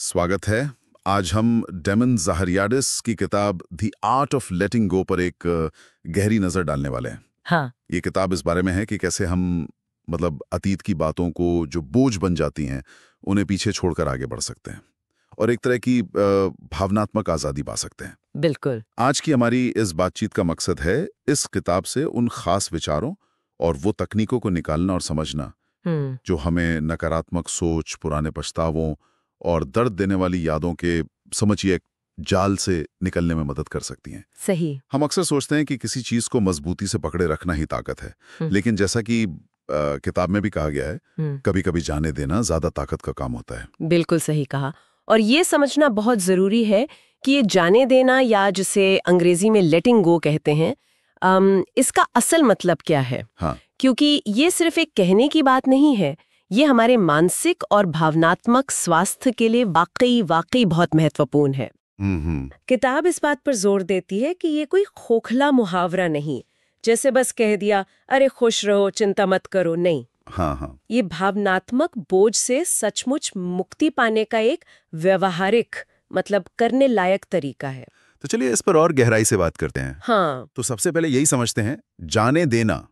स्वागत है। आज हम डेमन ज़ाहरियाडिस की किताब द आर्ट ऑफ लेटिंग गो पर एक गहरी नज़र डालने वाले हैं। हाँ। ये किताब इस बारे में है कि कैसे हम अतीत की बातों को जो बोझ बन जाती हैं उन्हें पीछे छोड़कर आगे बढ़ सकते हैं और एक तरह की भावनात्मक आज़ादी पा सकते हैं। बिल्कुल। आज की हमारी इस बातचीत का मकसद है इस किताब से उन खास विचारों और वो तकनीकों को निकालना और समझना जो हमें नकारात्मक सोच, पुराने पछतावों और दर्द देने वाली यादों के समझिए जाल से निकलने में मदद कर सकती हैं। सही। हम अक्सर सोचते हैं कि किसी चीज को मजबूती से पकड़े रखना ही ताकत है, लेकिन जैसा कि किताब में भी कहा गया है, कभी कभी जाने देना ज्यादा ताकत का काम होता है। बिल्कुल सही कहा। और ये समझना बहुत जरूरी है कि ये जाने देना या जिसे अंग्रेजी में लेटिंग गो कहते हैं, इसका असल मतलब क्या है। हाँ। क्योंकि ये सिर्फ एक कहने की बात नहीं है, ये हमारे मानसिक और भावनात्मक स्वास्थ्य के लिए वाकई बहुत महत्वपूर्ण है। किताब इस बात पर जोर देती है कि ये कोई खोखला मुहावरा नहीं, जैसे बस कह दिया अरे खुश रहो, चिंता मत करो, नहीं। हाँ। ये भावनात्मक बोझ से सचमुच मुक्ति पाने का एक व्यवहारिक करने लायक तरीका है। तो चलिए इस पर और गहराई से बात करते हैं। हाँ। तो सबसे पहले यही समझते हैं, जाने देना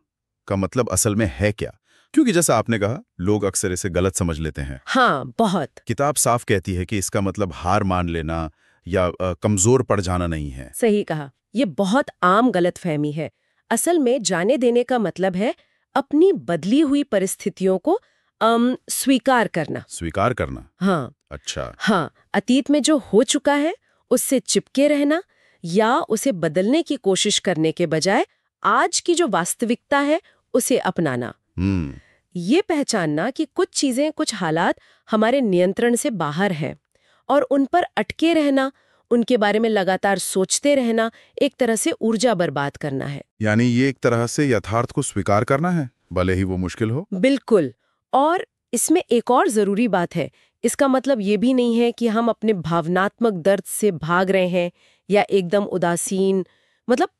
का मतलब असल में है क्या? क्योंकि जैसा आपने कहा, लोग अक्सर इसे गलत समझ लेते हैं। हाँ, बहुत। किताब साफ कहती है कि इसका मतलब हार मान लेना या कमजोर पड़ जाना नहीं है। सही कहा। ये बहुत आम गलतफहमी है। असल में जाने देने का मतलब है अपनी बदली हुई परिस्थितियों को स्वीकार करना। स्वीकार करना? हाँ। अच्छा। हाँ, अतीत में जो हो चुका है उससे चिपके रहना या उसे बदलने की कोशिश करने के बजाय आज की जो वास्तविकता है उसे अपनाना। ये पहचानना कि कुछ चीजें, कुछ हालात हमारे नियंत्रण से बाहर हैं और उन पर अटके रहना, उनके बारे में लगातार सोचते रहना एक तरह से ऊर्जा बर्बाद करना है। यानी ये एक तरह से यथार्थ को स्वीकार करना है, भले ही वो मुश्किल हो। बिल्कुल। और इसमें एक और जरूरी बात है, इसका मतलब ये भी नहीं है कि हम अपने भावनात्मक दर्द से भाग रहे हैं या एकदम उदासीन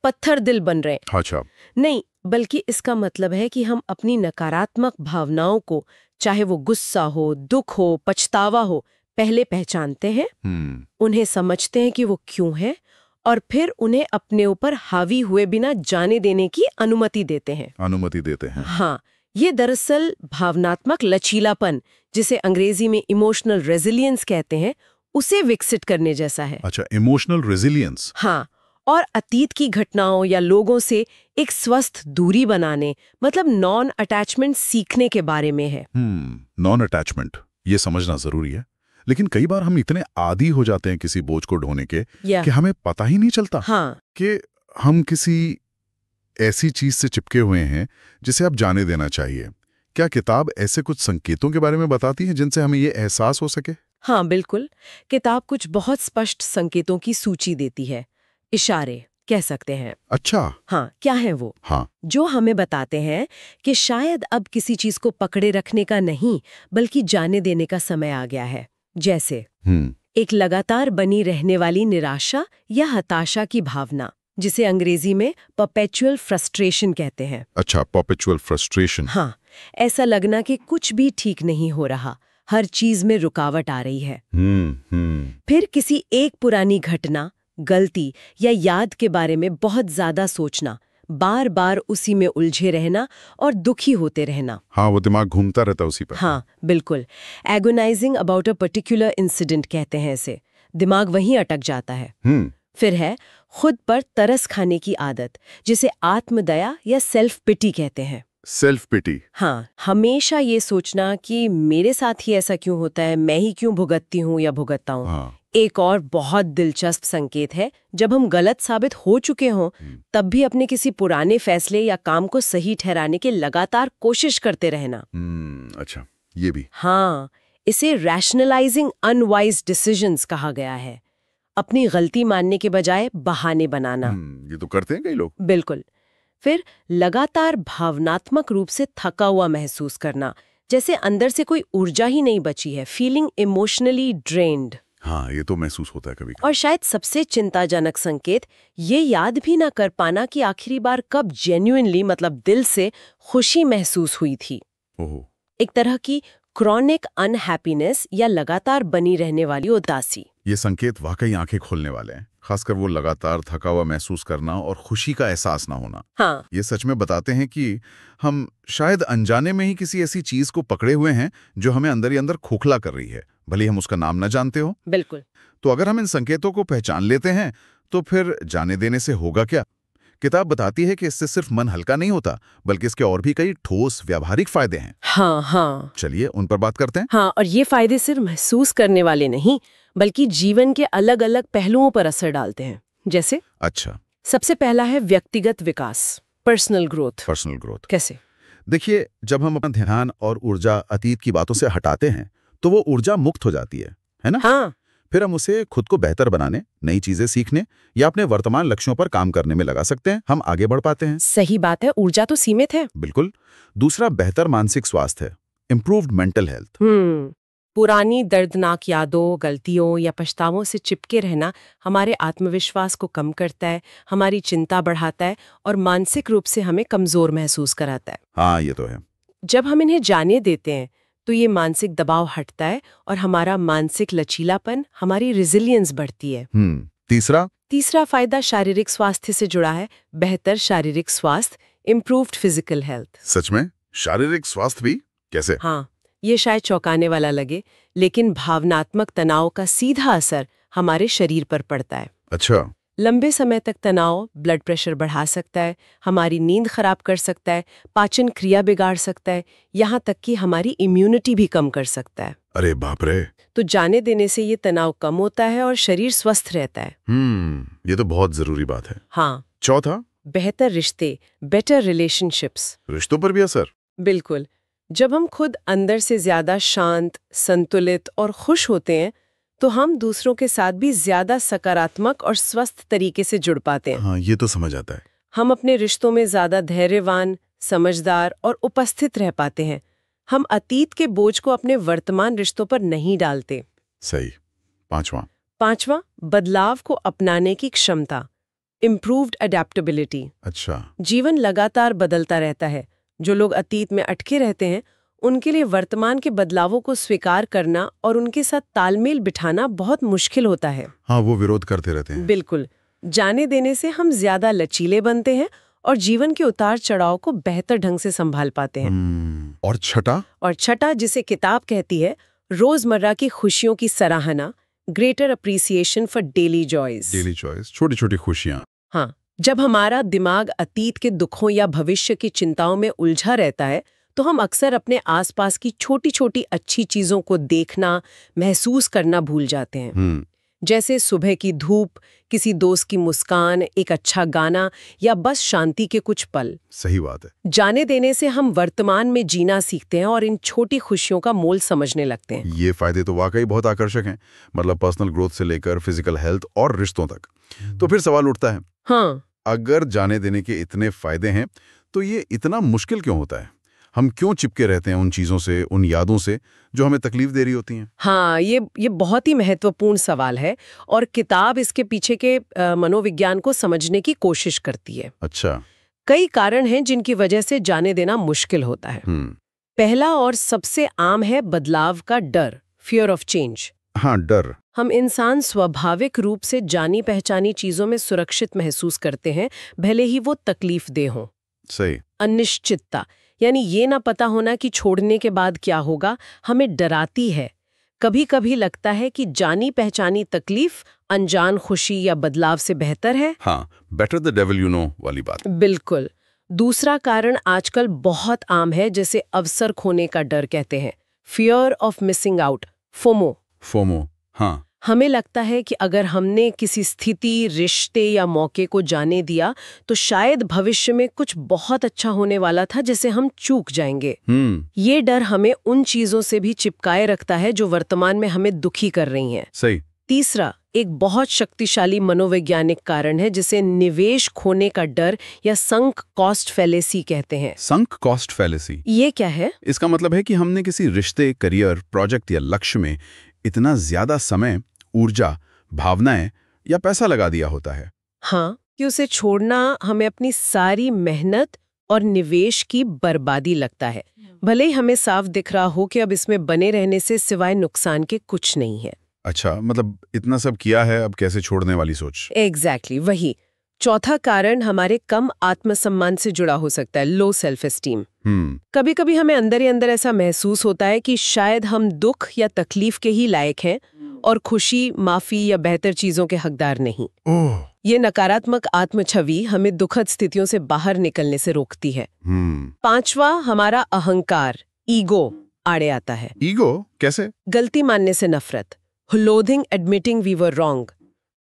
पत्थर दिल बन रहे हैं। अच्छा। नहीं, बल्कि इसका मतलब है कि हम अपनी नकारात्मक भावनाओं को, चाहे वो गुस्सा हो, दुख हो, पछतावा हो, पहले पहचानते हैं, उन्हें समझते हैं कि वो क्यों है, और फिर उन्हें अपने ऊपर हावी हुए बिना जाने देने की अनुमति देते हैं। हाँ, ये दरअसल भावनात्मक लचीलापन, जिसे अंग्रेजी में इमोशनल रेजिलियंस कहते हैं, उसे विकसित करने जैसा है। अच्छा, इमोशनल रेजिलियंस। हाँ, और अतीत की घटनाओं या लोगों से एक स्वस्थ दूरी बनाने, नॉन अटैचमेंट सीखने के बारे में है। नॉन अटैचमेंट, ये समझना जरूरी है। लेकिन कई बार हम इतने आदी हो जाते हैं किसी बोझ को ढोने के कि हमें पता ही नहीं चलता कि हम किसी ऐसी चीज से चिपके हुए हैं जिसे अब जाने देना चाहिए। क्या किताब ऐसे कुछ संकेतों के बारे में बताती है जिनसे हमें ये एहसास हो सके? हाँ, बिल्कुल। किताब कुछ बहुत स्पष्ट संकेतों की सूची देती है, इशारे कह सकते हैं। अच्छा। हाँ, क्या है वो? हाँ। जो हमें बताते हैं कि शायद अब किसी चीज को पकड़े रखने का नहीं, बल्कि जाने देने का समय आ गया है। जैसे एक लगातार बनी रहने वाली निराशा या हताशा की भावना, जिसे अंग्रेजी में परपेचुअल फ्रस्ट्रेशन कहते हैं। अच्छा, परपेचुअल फ्रस्ट्रेशन। हाँ, ऐसा लगना कि कुछ भी ठीक नहीं हो रहा, हर चीज में रुकावट आ रही है। फिर किसी एक पुरानी घटना, गलती या याद के बारे में बहुत ज्यादा सोचना, बार बार उसी में उलझे रहना और दुखी होते रहना। हाँ, वो दिमाग घूमता रहता उसी पर। हाँ, बिल्कुल। Agonising about a particular incident कहते हैं इसे। दिमाग वहीं अटक जाता है। फिर है खुद पर तरस खाने की आदत, जिसे आत्मदया या सेल्फ पिटी कहते हैं। Self pity? हाँ, हमेशा ये सोचना कि मेरे साथ ही ऐसा क्यों होता है, मैं ही क्यों भुगतती हूँ या भुगतता हूँ। हाँ। एक और बहुत दिलचस्प संकेत है, जब हम गलत साबित हो चुके हों तब भी अपने किसी पुराने फैसले या काम को सही ठहराने की लगातार कोशिश करते रहना। अच्छा, ये भी। हाँ, इसे रैशनलाइजिंग अनवाइज डिसीजंस कहा गया है। अपनी गलती मानने के बजाय बहाने बनाना। ये तो करते हैं कई लोग। बिल्कुल। फिर लगातार भावनात्मक रूप से थका हुआ महसूस करना, जैसे अंदर से कोई ऊर्जा ही नहीं बची है, फीलिंग इमोशनली ड्रेन्ड। हाँ, ये तो महसूस होता है कभी। और शायद सबसे चिंताजनक संकेत, ये याद भी ना कर पाना कि आखिरी बार कब जेन्युइनली दिल से खुशी महसूस हुई थी। ओहो। एक तरह की क्रॉनिक अनहैप्पीनेस या लगातार बनी रहने वाली उदासी। ये संकेत वाकई आंखें खोलने वाले हैं, खासकर वो लगातार थका हुआ महसूस करना और खुशी का एहसास ना होना। हाँ। ये सच में बताते हैं कि हम शायद अनजाने में ही किसी ऐसी चीज को पकड़े हुए हैं जो हमें अंदर ही अंदर खोखला कर रही है, भले हम उसका नाम न जानते हो। बिल्कुल। तो अगर हम इन संकेतों को पहचान लेते हैं तो फिर जाने देने से होगा क्या? किताब बताती है कि इससे सिर्फ मन हल्का नहीं होता, बल्कि इसके और भी कई ठोस व्यावहारिक फायदे हैं। हाँ। चलिए उन पर बात करते हैं। हाँ, और ये फायदे सिर्फ महसूस करने वाले नहीं, बल्कि जीवन के अलग अलग पहलुओं पर असर डालते हैं। जैसे? अच्छा। सबसे पहला है व्यक्तिगत विकास, पर्सनल ग्रोथ। कैसे? देखिए, जब हम अपना ध्यान और ऊर्जा अतीत की बातों से हटाते हैं तो वो ऊर्जा मुक्त हो जाती है ना? हाँ। फिर हम उसे खुद को बेहतर बनाने, नई चीजें सीखने या अपने वर्तमान लक्ष्यों पर काम करने में लगा सकते हैं। हम आगे बढ़ पाते हैं। सही बात है, ऊर्जा तो सीमित है। बिल्कुल। दूसरा बेहतर मानसिक स्वास्थ्य है, इम्प्रूव्ड मेंटल हेल्थ। पुरानी दर्दनाक यादों, गलतियों या पछतावों से चिपके रहना हमारे आत्मविश्वास को कम करता है, हमारी चिंता बढ़ाता है और मानसिक रूप से हमें कमजोर महसूस कराता है। हाँ, ये तो है। जब हम इन्हें जाने देते हैं तो ये मानसिक दबाव हटता है और हमारा मानसिक लचीलापन, हमारी रेजिलियंस बढ़ती है। तीसरा फायदा शारीरिक स्वास्थ्य से जुड़ा है, बेहतर शारीरिक स्वास्थ्य, इम्प्रूव्ड फिजिकल हेल्थ। सच में? शारीरिक स्वास्थ्य भी? कैसे? हाँ, ये शायद चौंकाने वाला लगे, लेकिन भावनात्मक तनाव का सीधा असर हमारे शरीर पर पड़ता है। अच्छा। लंबे समय तक तनाव ब्लड प्रेशर बढ़ा सकता है, हमारी नींद खराब कर सकता है, पाचन क्रिया बिगाड़ सकता है, यहाँ तक कि हमारी इम्यूनिटी भी कम कर सकता है। अरे बाप रे! तो जाने देने से ये तनाव कम होता है और शरीर स्वस्थ रहता है। ये तो बहुत जरूरी बात है। हाँ। चौथा? बेहतर रिश्ते, बेटर रिलेशनशिप्स। रिश्तों पर भी असर? बिल्कुल। जब हम खुद अंदर से ज्यादा शांत, संतुलित और खुश होते हैं तो हम दूसरों के साथ भी ज्यादा सकारात्मक और स्वस्थ तरीके से जुड़ पाते हैं। हाँ, ये तो समझ आता है। हम अपने रिश्तों में ज्यादा धैर्यवान, समझदार और उपस्थित रह पाते हैं। हम अतीत के बोझ को अपने वर्तमान रिश्तों पर नहीं डालते। सही। पांचवा, बदलाव को अपनाने की क्षमता, इम्प्रूव्ड अडेप्टेबिलिटी। अच्छा। जीवन लगातार बदलता रहता है। जो लोग अतीत में अटके रहते हैं उनके लिए वर्तमान के बदलावों को स्वीकार करना और उनके साथ तालमेल बिठाना बहुत मुश्किल होता है। हाँ, वो विरोध करते रहते हैं। बिल्कुल। जाने देने से हम ज्यादा लचीले बनते हैं और जीवन के उतार चढ़ाव को बेहतर ढंग से संभाल पाते हैं। और छठा, जिसे किताब कहती है रोजमर्रा की खुशियों की सराहना, greater appreciation for daily joys. छोटी छोटी खुशियाँ। हाँ, जब हमारा दिमाग अतीत के दुखों या भविष्य की चिंताओं में उलझा रहता है तो हम अक्सर अपने आसपास की छोटी छोटी अच्छी चीजों को देखना, महसूस करना भूल जाते हैं। जैसे सुबह की धूप, किसी दोस्त की मुस्कान, एक अच्छा गाना या बस शांति के कुछ पल। सही बात है। जाने देने से हम वर्तमान में जीना सीखते हैं और इन छोटी खुशियों का मोल समझने लगते हैं। ये फायदे तो वाकई बहुत आकर्षक हैं, मतलब पर्सनल ग्रोथ से लेकर फिजिकल हेल्थ और रिश्तों तक। तो फिर सवाल उठता है, हाँ, अगर जाने देने के इतने फायदे हैं तो ये इतना मुश्किल क्यों होता है? हम क्यों चिपके रहते हैं उन चीजों से, उन यादों से जो हमें तकलीफ दे रही होती हैं? हाँ, ये बहुत ही महत्वपूर्ण सवाल है और किताब इसके पीछे के मनोविज्ञान को समझने की कोशिश करती है। अच्छा। कई कारण हैं जिनकी वजह से जाने देना मुश्किल होता है। पहला और सबसे आम है बदलाव का डर, फियर ऑफ चेंज। हाँ, डर। हम इंसान स्वाभाविक रूप से जानी पहचानी चीजों में सुरक्षित महसूस करते हैं, भले ही वो तकलीफ दे हों। सही। अनिश्चितता, यानी ये ना पता होना कि छोड़ने के बाद क्या होगा, हमें डराती है। कभी कभी लगता है कि जानी पहचानी तकलीफ अनजान खुशी या बदलाव से बेहतर है। हाँ, better the devil you know वाली बात। बिल्कुल। दूसरा कारण आजकल बहुत आम है, जिसे अवसर खोने का डर कहते हैं, fear of missing out, FOMO. हाँ। हमें लगता है कि अगर हमने किसी स्थिति, रिश्ते या मौके को जाने दिया तो शायद भविष्य में कुछ बहुत अच्छा होने वाला था जिसे हम चूक जाएंगे। ये डर हमें उन चीजों से भी चिपकाए रखता है जो वर्तमान में हमें दुखी कर रही हैं। सही। तीसरा, एक बहुत शक्तिशाली मनोवैज्ञानिक कारण है जिसे निवेश खोने का डर या संक कॉस्ट फैलेसी कहते हैं। Sunk cost fallacy? ये क्या है? इसका मतलब है कि हमने किसी रिश्ते, करियर, प्रोजेक्ट या लक्ष्य में इतना ज्यादा समय, ऊर्जा, भावनाएं या पैसा लगा दिया होता है। हाँ, कि उसे छोड़ना हमें अपनी सारी मेहनत और निवेश की बर्बादी लगता है, भले ही हमें साफ दिख रहा हो कि अब इसमें बने रहने से सिवाय नुकसान के कुछ नहीं है। अच्छा, मतलब इतना सब किया है, अब कैसे छोड़ने वाली सोच। एग्जैक्टली वही। चौथा कारण हमारे कम आत्मसम्मान से जुड़ा हो सकता है, लो सेल्फ एस्टीम। कभी कभी हमें अंदर ही अंदर ऐसा महसूस होता है कि शायद हम दुख या तकलीफ के ही लायक हैं और खुशी, माफी या बेहतर चीजों के हकदार नहीं। ये नकारात्मक आत्मछवि हमें दुखद स्थितियों से बाहर निकलने से रोकती है। पांचवा, हमारा अहंकार, ईगो आड़े आता है। ईगो कैसे? गलती मानने से नफरत, loathing admitting we were wrong।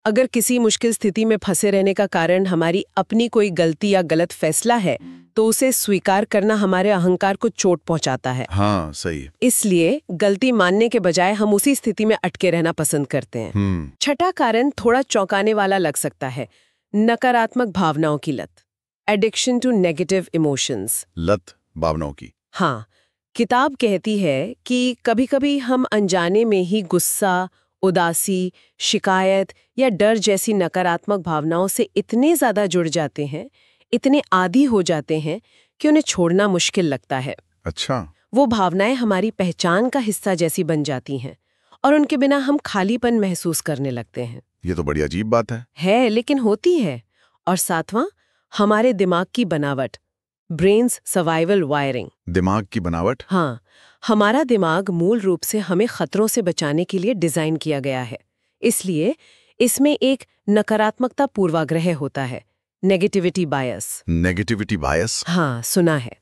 अगर किसी मुश्किल स्थिति में फंसे रहने का कारण हमारी अपनी कोई गलती या गलत फैसला है, तो उसे स्वीकार करना हमारे अहंकार को चोट पहुंचाता है। हाँ, सही। इसलिए गलती मानने के बजाय हम उसी स्थिति में अटके रहना पसंद करते हैं। छठा कारण थोड़ा चौंकाने वाला लग सकता है, नकारात्मक भावनाओं की लत, एडिक्शन टू नेगेटिव इमोशंस। लत भावनाओं की? हाँ, किताब कहती है कि कभी-कभी हम अनजाने में ही गुस्सा, उदासी, शिकायत या डर जैसी नकारात्मक भावनाओं से इतने ज्यादा जुड़ जाते हैं, इतने आदी हो जाते हैं कि उन्हें छोड़ना मुश्किल लगता है। अच्छा। वो भावनाएं हमारी पहचान का हिस्सा जैसी बन जाती हैं और उनके बिना हम खालीपन महसूस करने लगते हैं। ये तो बड़ी अजीब बात है, लेकिन होती है। और सातवां, हमारे दिमाग की बनावट, ब्रेन्स सर्वाइवल वायरिंग। दिमाग की बनावट? हाँ, हमारा दिमाग मूल रूप से हमें खतरों से बचाने के लिए डिजाइन किया गया है। इसलिए इसमें एक नकारात्मकता पूर्वाग्रह होता है, नेगेटिविटी बायस। नेगेटिविटी बायस? हाँ, सुना है।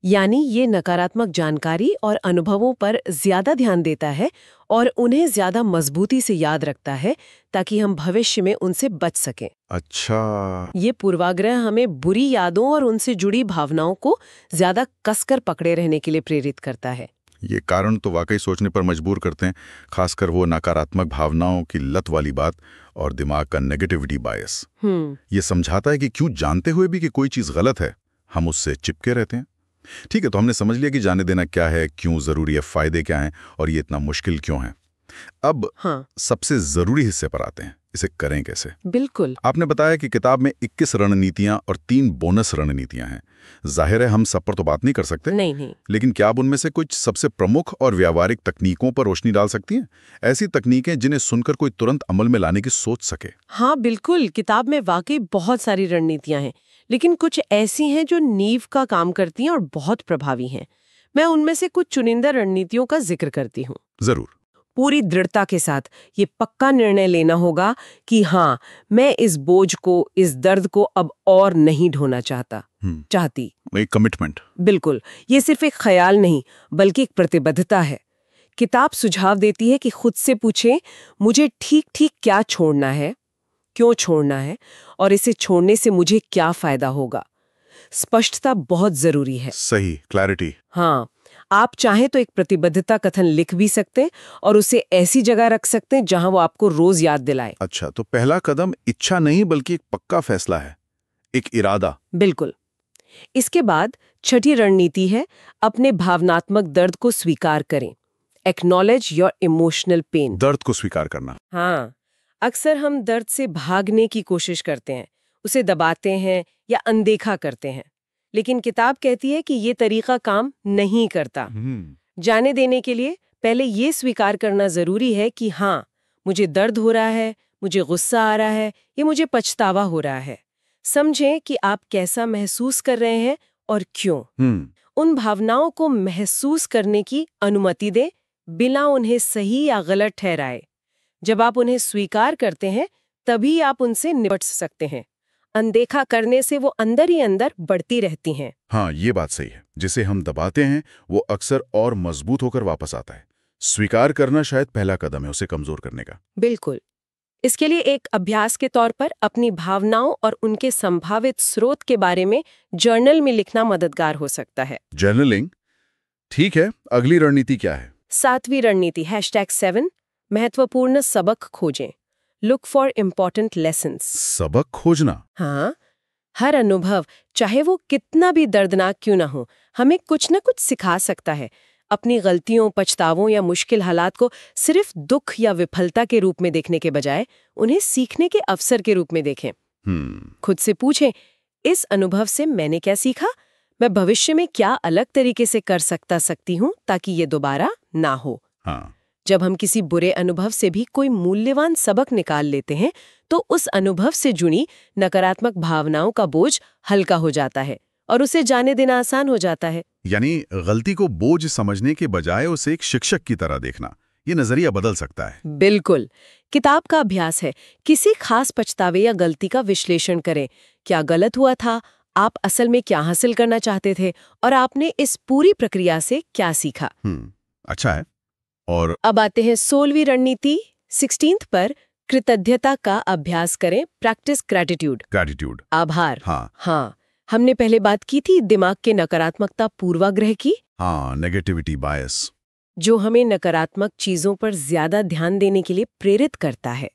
यानी ये नकारात्मक जानकारी और अनुभवों पर ज्यादा ध्यान देता है और उन्हें ज्यादा मजबूती से याद रखता है ताकि हम भविष्य में उनसे बच सकें। अच्छा। ये पूर्वाग्रह हमें बुरी यादों और उनसे जुड़ी भावनाओं को ज्यादा कसकर पकड़े रहने के लिए प्रेरित करता है। ये कारण तो वाकई सोचने पर मजबूर करते हैं, खासकर वो नकारात्मक भावनाओं की लत वाली बात और दिमाग का नेगेटिविटी बायस। ये समझाता है कि क्यों जानते हुए भी कि कोई चीज गलत है, हम उससे चिपके रहते हैं। ठीक है, तो हमने समझ लिया कि जाने देना क्या है, क्यों जरूरी है, फायदे क्या हैं और ये इतना मुश्किल क्यों है। अब सबसे जरूरी हिस्से पर आते हैं, इसे करें कैसे। बिल्कुल। आपने बताया कि किताब में 21 रणनीतियां और 3 बोनस रणनीतियां हैं। जाहिर है हम सब पर तो बात नहीं कर सकते। नहीं। लेकिन क्या आप उनमें से कुछ सबसे प्रमुख और व्यावहारिक तकनीकों पर रोशनी डाल सकती हैं? ऐसी तकनीकें जिन्हें सुनकर कोई तुरंत अमल में लाने की सोच सके। हाँ बिल्कुल, किताब में वाकई बहुत सारी रणनीतियां हैं, लेकिन कुछ ऐसी हैं जो नींव का काम करती हैं और बहुत प्रभावी हैं। मैं उनमें से कुछ चुनिंदा रणनीतियों का जिक्र करती हूँ। जरूर। पूरी दृढ़ता के साथ ये पक्का निर्णय लेना होगा कि हाँ, मैं इस बोझ को, इस दर्द को अब और नहीं ढोना चाहती। एक कमिटमेंट। बिल्कुल, ये सिर्फ एक ख्याल नहीं बल्कि एक प्रतिबद्धता है। किताब सुझाव देती है कि खुद से पूछें, मुझे ठीक ठीक क्या छोड़ना है, क्यों छोड़ना है और इसे छोड़ने से मुझे क्या फायदा होगा। स्पष्टता बहुत जरूरी है। सही, क्लैरिटी। हाँ, आप चाहें तो एक प्रतिबद्धता कथन लिख भी सकते हैं और उसे ऐसी जगह रख सकते हैं जहां वो आपको रोज याद दिलाए। अच्छा, तो पहला कदम इच्छा नहीं बल्कि एक पक्का फैसला है, एक इरादा। बिल्कुल। इसके बाद छठी रणनीति है, अपने भावनात्मक दर्द को स्वीकार करें। Acknowledge your emotional pain. दर्द को स्वीकार करना। हाँ, अक्सर हम दर्द से भागने की कोशिश करते हैं, उसे दबाते हैं या अनदेखा करते हैं, लेकिन किताब कहती है कि ये तरीका काम नहीं करता। जाने देने के लिए पहले ये स्वीकार करना जरूरी है कि हाँ, मुझे दर्द हो रहा है, मुझे गुस्सा आ रहा है, ये मुझे पछतावा हो रहा है। समझें कि आप कैसा महसूस कर रहे हैं और क्यों। उन भावनाओं को महसूस करने की अनुमति दें, बिना उन्हें सही या गलत ठहराए। जब आप उन्हें स्वीकार करते हैं, तभी आप उनसे निपट सकते हैं। अनदेखा करने से वो अंदर ही अंदर बढ़ती रहती हैं। हाँ, ये बात सही है। जिसे हम दबाते हैं वो अक्सर और मजबूत होकर वापस आता है। स्वीकार करना शायद पहला कदम है उसे कमजोर करने का। बिल्कुल। इसके लिए एक अभ्यास के तौर पर अपनी भावनाओं और उनके संभावित स्रोत के बारे में जर्नल में लिखना मददगार हो सकता है। जर्नलिंग, ठीक है। अगली रणनीति क्या है? 7वीं रणनीति #7 महत्वपूर्ण सबक खोजें। Look for important lessons. सबक खोजना? हाँ, हर अनुभव, चाहे वो कितना भी दर्दनाक क्यों ना हो, हमें कुछ न कुछ सिखा सकता है। अपनी गलतियों, पछतावों या मुश्किल हालात को सिर्फ दुख या विफलता के रूप में देखने के बजाय उन्हें सीखने के अवसर के रूप में देखें। खुद से पूछें, इस अनुभव से मैंने क्या सीखा? मैं भविष्य में क्या अलग तरीके से कर सकती हूँ ताकि ये दोबारा ना हो। हाँ। जब हम किसी बुरे अनुभव से भी कोई मूल्यवान सबक निकाल लेते हैं तो उस अनुभव से जुड़ी नकारात्मक भावनाओं का बोझ हल्का हो जाता है और उसे जाने देना आसान हो जाता है। यानी गलती को बोझ समझने के बजाय उसे एक शिक्षक की तरह देखना, ये नजरिया बदल सकता है। बिल्कुल। किताब का अभ्यास है किसी खास पछतावे या गलती का विश्लेषण करें। क्या गलत हुआ था, आप असल में क्या हासिल करना चाहते थे और आपने इस पूरी प्रक्रिया से क्या सीखा। अच्छा है। और अब आते हैं 16वीं रणनीति 16th पर, कृतज्ञता का अभ्यास करें, प्रैक्टिस ग्रैटिट्यूड, आभार। हाँ, हमने पहले बात की थी दिमाग के नकारात्मकता पूर्वाग्रह की। हाँ, नेगेटिविटी बायस, जो हमें नकारात्मक चीजों पर ज्यादा ध्यान देने के लिए प्रेरित करता है।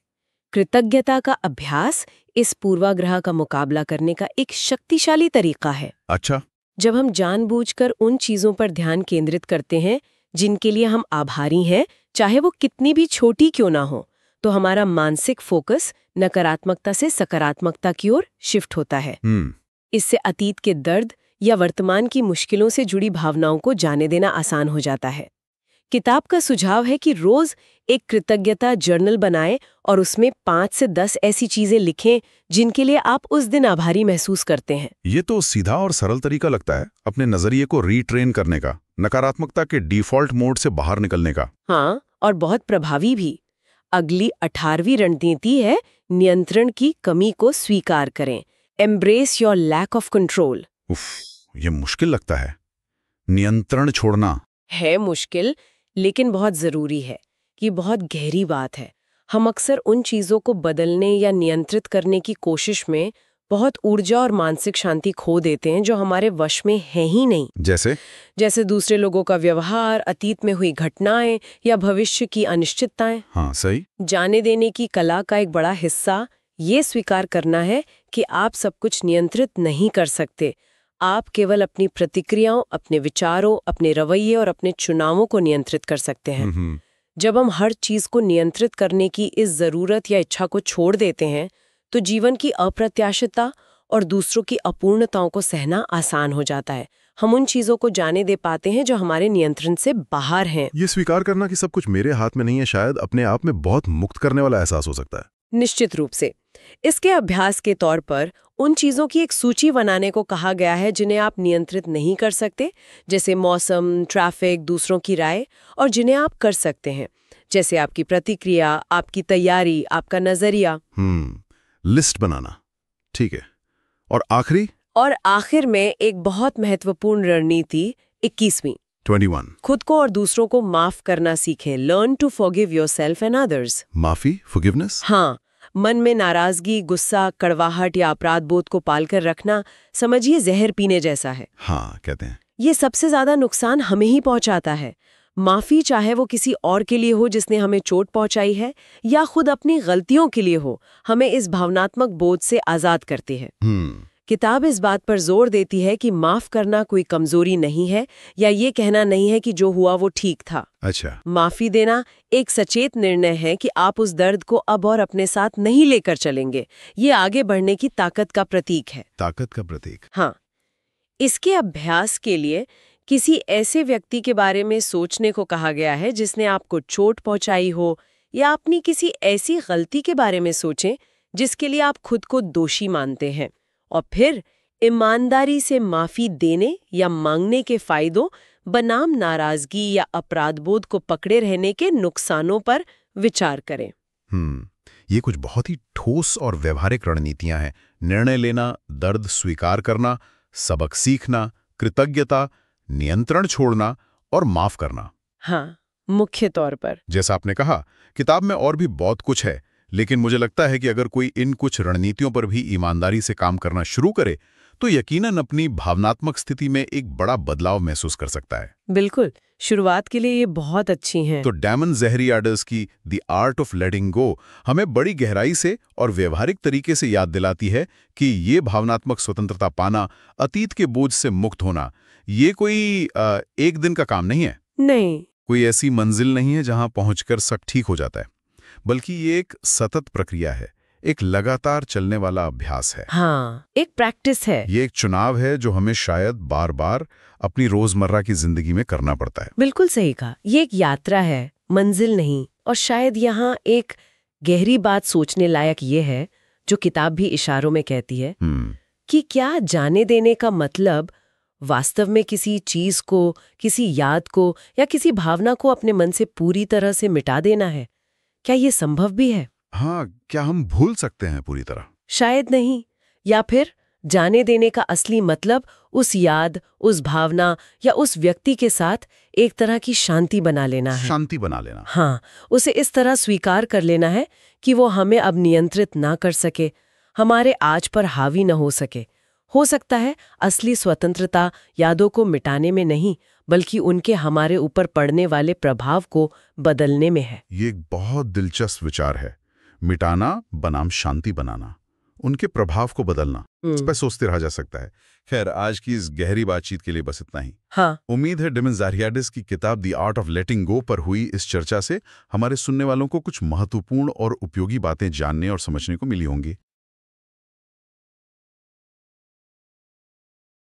कृतज्ञता का अभ्यास इस पूर्वाग्रह का मुकाबला करने का एक शक्तिशाली तरीका है। अच्छा। जब हम जानबूझकर उन चीजों पर ध्यान केंद्रित करते हैं जिनके लिए हम आभारी हैं, चाहे वो कितनी भी छोटी क्यों ना हो, तो हमारा मानसिक फोकस नकारात्मकता से सकारात्मकता की ओर शिफ्ट होता है। इससे अतीत के दर्द या वर्तमान की मुश्किलों से जुड़ी भावनाओं को जाने देना आसान हो जाता है। किताब का सुझाव है कि रोज एक कृतज्ञता जर्नल बनाएं और उसमें 5 से 10 ऐसी चीजें लिखें जिनके लिए आप उस दिन आभारी महसूस करते हैं। ये तो सीधा और सरल तरीका लगता है अपने नजरिए को रीट्रेन करने का, नकारात्मकता के डिफॉल्ट मोड से बाहर निकलने का। हाँ, और बहुत प्रभावी भी। अगली 18वीं रणनीति है नियंत्रण की कमी को स्वीकार करें, embrace your lack of control. ये मुश्किल लगता है, नियंत्रण छोड़ना। है मुश्किल, लेकिन बहुत जरूरी है। ये बहुत गहरी बात है। हम अक्सर उन चीजों को बदलने या नियंत्रित करने की कोशिश में बहुत ऊर्जा और मानसिक शांति खो देते हैं जो हमारे वश में है ही नहीं। जैसे दूसरे लोगों का व्यवहार, अतीत में हुई घटनाएं या भविष्य की अनिश्चितताएं। हाँ, सही। जाने देने की कला का एक बड़ा हिस्सा ये स्वीकार करना है कि आप सब कुछ नियंत्रित नहीं कर सकते। आप केवल अपनी प्रतिक्रियाओं, अपने विचारों, अपने रवैये और अपने चुनावों को नियंत्रित कर सकते हैं। जब हम हर चीज को नियंत्रित करने की इस जरूरत या इच्छा को छोड़ देते हैं तो जीवन की अप्रत्याशितता और दूसरों की अपूर्णताओं को सहना आसान हो जाता है। हम उन चीजों को जाने दे पाते हैं जो हमारे नियंत्रण से बाहर हैं। ये स्वीकार करना कि सब कुछ मेरे हाथ में नहीं है शायद अपने आप में बहुत मुक्त करने वाला एहसास हो सकता है। निश्चित रूप से। इसके अभ्यास के तौर पर उन चीजों की एक सूची बनाने को कहा गया है जिन्हें आप नियंत्रित नहीं कर सकते, जैसे मौसम, ट्रैफिक, दूसरों की राय, और जिन्हें आप कर सकते हैं, जैसे आपकी प्रतिक्रिया, आपकी तैयारी, आपका नजरिया। लिस्ट बनाना, ठीक है। और आखिर में एक बहुत महत्वपूर्ण रणनीति 21वीं 21, खुद को और दूसरों को माफ करना सीखें। Learn to forgive yourself and others. माफी, फॉरगिवनेस। हाँ, मन में नाराजगी, गुस्सा, कड़वाहट या अपराध बोध को पालकर रखना समझिए जहर पीने जैसा है। हाँ, कहते हैं। ये सबसे ज्यादा नुकसान हमें ही पहुंचाता है। माफी, चाहे वो किसी और के लिए हो जिसने हमें चोट पहुंचाई है या खुद अपनी गलतियों के लिए हो, हमें इस भावनात्मक बोझ से आजाद करती है। किताब इस बात पर जोर देती है कि माफ करना कोई कमजोरी नहीं है या ये कहना नहीं है कि जो हुआ वो ठीक था। अच्छा। माफी देना एक सचेत निर्णय है कि आप उस दर्द को अब और अपने साथ नहीं लेकर चलेंगे। ये आगे बढ़ने की ताकत का प्रतीक है। ताकत का प्रतीक। हाँ। इसके अभ्यास के लिए किसी ऐसे व्यक्ति के बारे में सोचने को कहा गया है जिसने आपको चोट पहुंचाई हो, या अपनी किसी ऐसी गलती के बारे में सोचें जिसके लिए आप खुद को दोषी मानते हैं, और फिर ईमानदारी से माफी देने या मांगने के फायदों बनाम नाराजगी या अपराधबोध को पकड़े रहने के नुकसानों पर विचार करें। ये कुछ बहुत ही ठोस और व्यवहारिक रणनीतियां हैं। निर्णय लेना, दर्द स्वीकार करना, सबक सीखना, कृतज्ञता, नियंत्रण छोड़ना और माफ करना। हाँ, मुख्य तौर पर। जैसा आपने कहा, किताब में और भी बहुत कुछ है, लेकिन मुझे लगता है कि अगर कोई इन कुछ रणनीतियों पर भी ईमानदारी से काम करना शुरू करे तो यकीनन अपनी भावनात्मक स्थिति में एक बड़ा बदलाव महसूस कर सकता है। बिल्कुल, शुरुआत के लिए ये बहुत अच्छी हैं। तो डैमन ज़ेहरियाडस की द आर्ट ऑफ लेटिंग गो हमें बड़ी गहराई से और व्यवहारिक तरीके से याद दिलाती है कि ये भावनात्मक स्वतंत्रता पाना, अतीत के बोझ से मुक्त होना, ये कोई एक दिन का काम नहीं है। नहीं, कोई ऐसी मंजिल नहीं है जहां पहुंचकर सब ठीक हो जाता है, बल्कि ये एक सतत प्रक्रिया है, एक लगातार चलने वाला अभ्यास है। हाँ, एक प्रैक्टिस है। ये एक चुनाव है जो हमें शायद बार बार अपनी रोजमर्रा की जिंदगी में करना पड़ता है। बिल्कुल सही कहा। ये एक यात्रा है, मंजिल नहीं। और शायद यहाँ एक गहरी बात सोचने लायक ये है, जो किताब भी इशारों में कहती है, कि क्या जाने देने का मतलब वास्तव में किसी चीज को, किसी याद को या किसी भावना को अपने मन से पूरी तरह से मिटा देना है? क्या ये संभव भी है? हाँ, क्या हम भूल सकते हैं पूरी तरह? शायद नहीं। या फिर जाने देने का असली मतलब उस याद, उस भावना या उस व्यक्ति के साथ एक तरह की शांति बना लेना है। शांति बना लेना। हाँ, उसे इस तरह स्वीकार कर लेना है कि वो हमें अब नियंत्रित ना कर सके, हमारे आज पर हावी न हो सके। हो सकता है असली स्वतंत्रता यादों को मिटाने में नहीं, बल्कि उनके हमारे ऊपर पड़ने वाले प्रभाव को बदलने में है। ये एक बहुत दिलचस्प विचार है। मिटाना बनाम शांति बनाना, उनके प्रभाव को बदलना, इस पर सोचते रहा जा सकता है। खैर, आज की इस गहरी बातचीत के लिए बस इतना ही। हाँ, उम्मीद है डेमन ज़ारियाडिस की किताब द आर्ट ऑफ लेटिंग गो पर हुई इस चर्चा से हमारे सुनने वालों को कुछ महत्वपूर्ण और उपयोगी बातें जानने और समझने को मिली होंगी।